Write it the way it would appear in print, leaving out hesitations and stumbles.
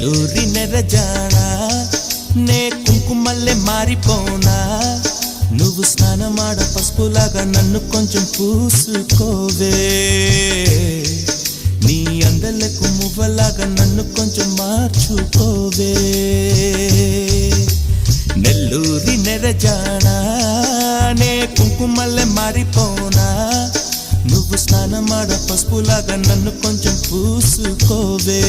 నెల్లూరి నెరజానా నే కుంకుమల్లె మారిపోనా నువ్వు స్నానమాడ పసుపులాగా నన్ను కొంచెం పూసుకోవే నీ అందలకు మువ్వలాగా నన్ను కొంచెం మార్చుకోవే నెల్లూరి నెరజానా నే కుంకుమల్లె మారిపోనా నువ్వు స్నానమాడ పసుపులాగా నన్ను కొంచెం పూసుకోవే